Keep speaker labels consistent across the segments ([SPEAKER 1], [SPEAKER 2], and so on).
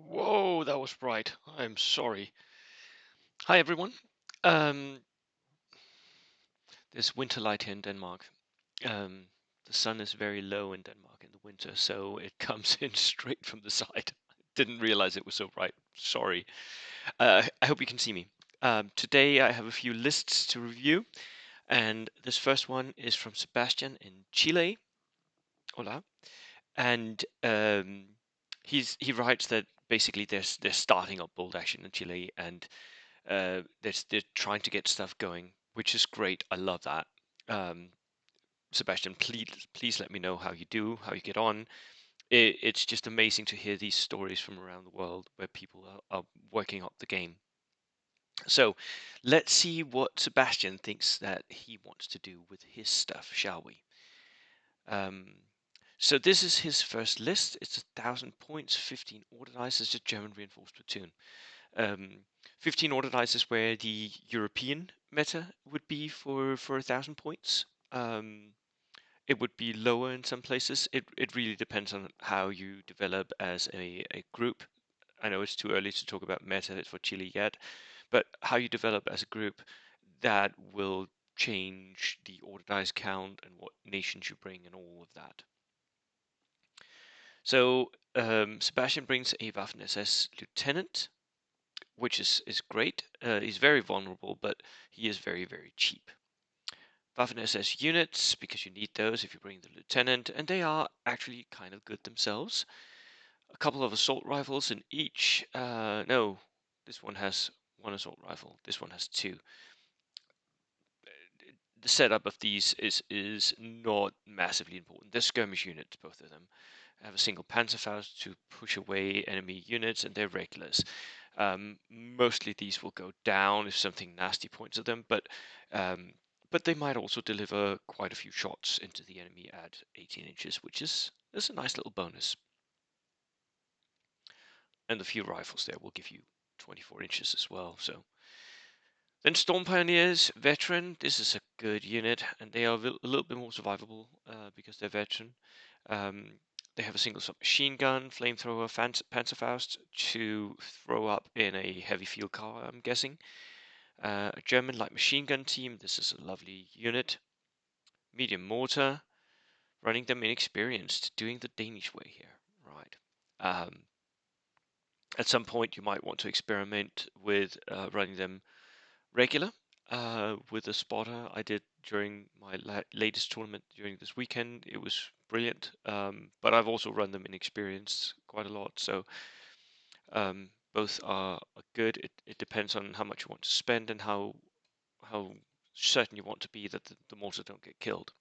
[SPEAKER 1] Whoa, that was bright. I'm sorry. Hi, everyone. Um, there's winter light here in Denmark. Um, the sun is very low in Denmark in the winter, so it comes in straight from the side. Didn't realize it was so bright. Sorry. I hope you can see me. Today I have a few lists to review, and this first one is from Sebastian in Chile. Hola. And he writes that basically they're starting up bold action in Chile, and they're trying to get stuff going, which is great. I love that. Um, Sebastian, please let me know how you do, how you get on. It's just amazing to hear these stories from around the world where people are working up the game. So let's see what Sebastian thinks that he wants to do with his stuff, shall we? Um, so this is his first list. It's 1,000 points, 15 order dice. It's a German reinforced platoon. Um, 15 order dice is where the European meta would be for 1,000 points. Um, it would be lower in some places. It really depends on how you develop as a group. I know it's too early to talk about meta for Chile yet, but how you develop as a group, that will change the order dice count and what nations you bring and all of that. So Sebastian brings a Waffen SS lieutenant, which is great. He's very vulnerable, but he is very, very cheap. Waffen SS units, because you need those if you bring the lieutenant, and they are actually kind of good themselves. A couple of assault rifles in each. No, this one has one assault rifle. This one has two. The setup of these is not massively important. They're skirmish units, both of them. Have a single Panzerfaust to push away enemy units, and they're regulars. Mostly these will go down if something nasty points at them, um, but they might also deliver quite a few shots into the enemy at 18 inches, which is a nice little bonus. And the few rifles there will give you 24 inches as well. So then Storm Pioneers, veteran. This is a good unit, and they are a little bit more survivable because they're veteran. Um, they have a single submachine gun, flamethrower, Panzerfaust to throw up in a heavy field car, I'm guessing. A German light machine gun team. This is a lovely unit. Medium mortar, running them inexperienced, doing the Danish way here. Right. At some point, you might want to experiment with running them regular with a spotter I did during my latest tournament during this weekend. It was brilliant, but I've also run them inexperienced quite a lot. So both are good. It depends on how much you want to spend and how certain you want to be that the mortars don't get killed.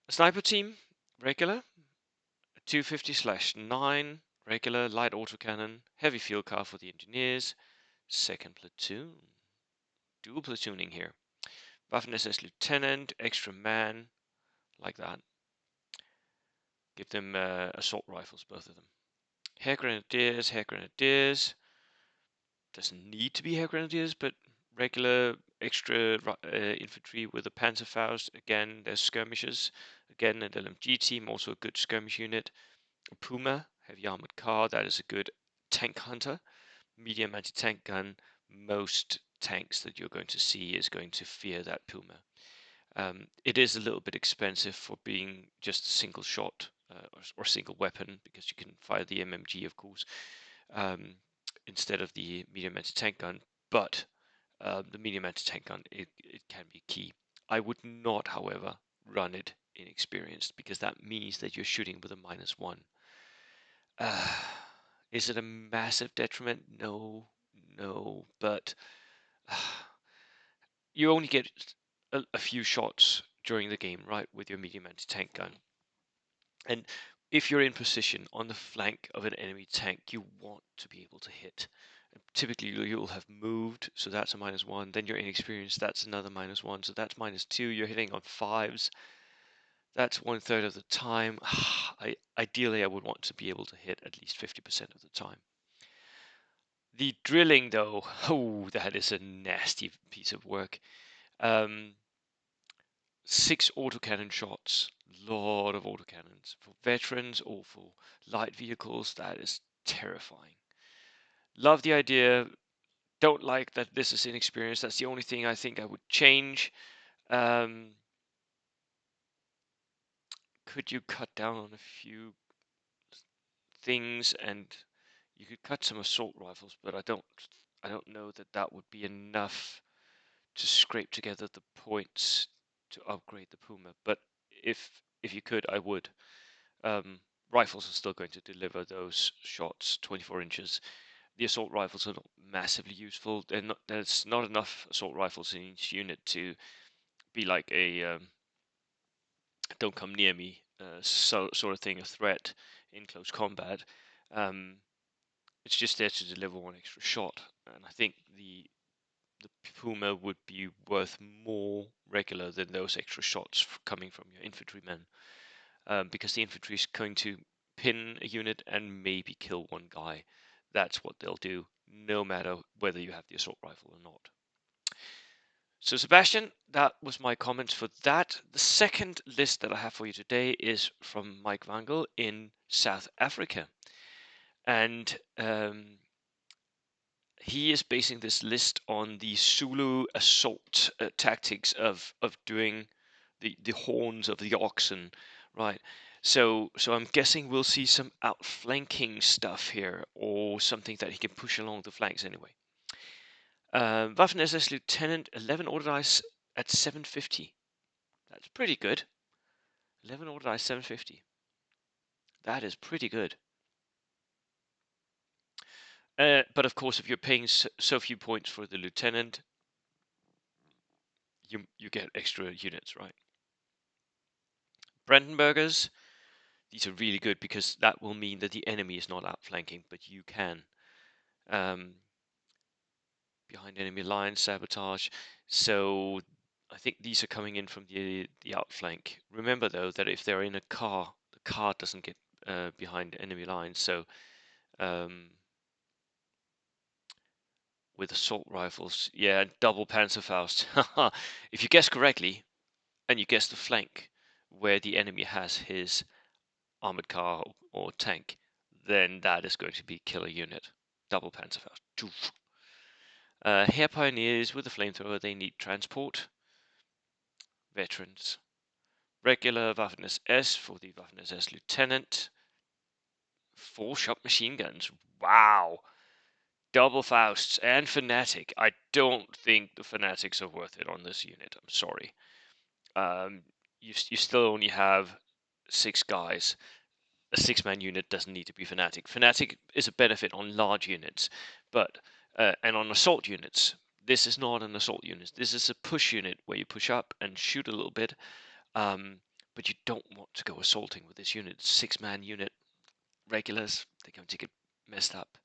[SPEAKER 1] A sniper team, regular, 250/9, regular light autocannon, heavy field car for the engineers, second platoon, dual platooning here. Waffen SS lieutenant, extra man, like that. Give them assault rifles, both of them. Hair grenadiers, hair grenadiers. Doesn't need to be hair grenadiers, but regular extra infantry with a Panzerfaust. Again, there's skirmishers. Again, an LMG team, also a good skirmish unit. A Puma, heavy armored car. That is a good tank hunter. Medium anti-tank gun. Most tanks that you're going to see is going to fear that Puma. It is a little bit expensive for being just a single shot or single weapon, because you can fire the MMG, of course, um, instead of the medium anti-tank gun. But the medium anti-tank gun, it can be key. I would not, however, run it inexperienced, because that means that you're shooting with a -1. Uh, is it a massive detriment? No, no, but you only get a few shots during the game, right, with your medium anti-tank gun. And if you're in position on the flank of an enemy tank, you want to be able to hit. And typically, you'll have moved, so that's a -1. Then you're inexperienced, that's another -1. So that's -2. You're hitting on fives. That's 1/3 of the time. Ideally, I would want to be able to hit at least 50% of the time. The drilling, though, oh, that is a nasty piece of work. 6 autocannon shots, lot of autocannons. For veterans or for light vehicles, that is terrifying. Love the idea. Don't like that this is inexperienced. That's the only thing I think I would change. Um, could you cut down on a few things, and you could cut some assault rifles, but I don't know that that would be enough to scrape together the points to upgrade the Puma. But if you could, I would. Um, Rifles are still going to deliver those shots 24 inches. The assault rifles are not massively useful. There's not enough assault rifles in each unit to be like a don't come near me sort of thing, a threat in close combat. Um, it's just there to deliver one extra shot, and I think the Puma would be worth more regular than those extra shots coming from your infantrymen, because the infantry is going to pin a unit and maybe kill one guy. That's what they'll do, no matter whether you have the assault rifle or not. So, Sebastian, that was my comments for that. The second list that I have for you today is from Mike Wangel in South Africa. And he is basing this list on the Zulu assault tactics of doing the horns of the oxen, right? So I'm guessing we'll see some outflanking stuff here, or something that he can push along the flanks anyway. Waffen-SS Lieutenant, 11 order dice at 750. That's pretty good. 11 order dice, 750. That is pretty good. But of course, if you're paying so few points for the lieutenant, you get extra units, right? Brandenburgers, these are really good because that will mean that the enemy is not outflanking, but you can. Behind enemy lines, sabotage. So I think these are coming in from the outflank. Remember though that if they're in a car, the car doesn't get behind enemy lines. So um, with assault rifles, yeah, double Panzerfaust. If you guess correctly and you guess the flank where the enemy has his armored car or tank, then that is going to be killer unit. Double Panzerfaust. Hair Pioneers with a flamethrower, they need transport. Veterans. Regular Waffen-SS for the Waffen-SS Lieutenant. 4-shot machine guns. Wow. Double Fausts and Fanatic. I don't think the Fanatics are worth it on this unit. I'm sorry. You still only have 6 guys. A 6-man unit doesn't need to be Fanatic. Fanatic is a benefit on large units, but and on assault units. This is not an assault unit. This is a push unit where you push up and shoot a little bit. But you don't want to go assaulting with this unit. 6-man unit, regulars, they're going to get messed up.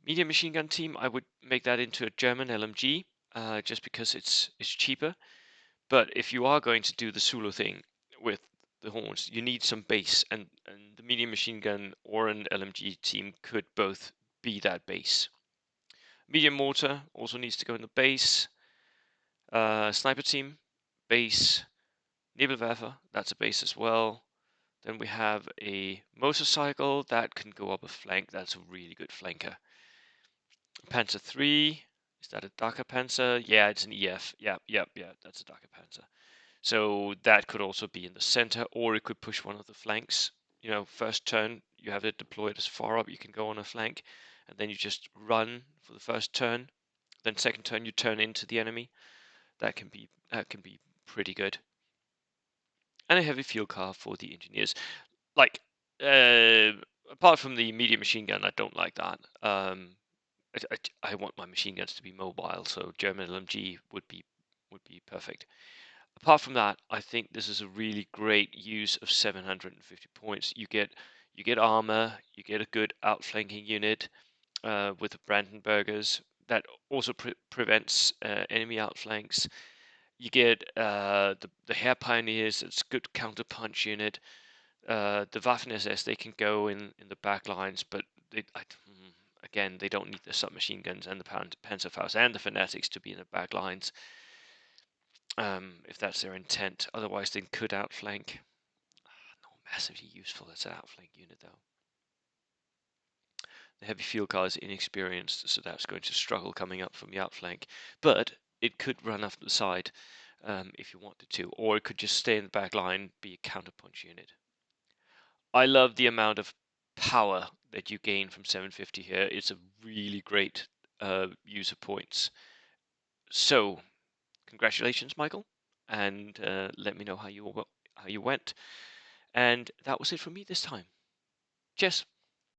[SPEAKER 1] Medium machine gun team, I would make that into a German LMG, just because it's cheaper. But if you are going to do the Zulu thing with the horns, you need some base, and the medium machine gun or an LMG team could both be that base. Medium mortar also needs to go in the base. Sniper team, base. Nebelwerfer, that's a base as well. Then we have a motorcycle that can go up a flank. That's a really good flanker. Panzer 3, is that a Daka Panzer? Yeah, it's an EF. Yeah, that's a Daka Panzer. So that could also be in the center, or it could push one of the flanks. You know, first turn, you have it deployed as far up, you can go on a flank, and then you just run for the first turn. Then second turn, you turn into the enemy. That can be pretty good. And a heavy field car for the engineers. Like, apart from the medium machine gun, I don't like that. I want my machine guns to be mobile, so German LMG would be perfect. Apart from that, I think this is a really great use of 750 points. You get armor, you get a good outflanking unit with the Brandenburgers that also prevents enemy outflanks. You get the Hair Pioneers, it's good counterpunch unit. The Waffen-SS, they can go in the back lines, but again, they don't need the submachine guns and the Panzerfaust and the Fanatics to be in the back lines, if that's their intent. Otherwise, they could outflank. massively useful as an outflank unit, though. The heavy field car is inexperienced, so that's going to struggle coming up from the outflank. But it could run off to the side if you wanted to, or it could just stay in the back line, be a counterpunch unit. I love the amount of power that you gain from 750 here. It's a really great use of points. So, congratulations, Michael, and let me know how you went. And that was it for me this time. Cheers.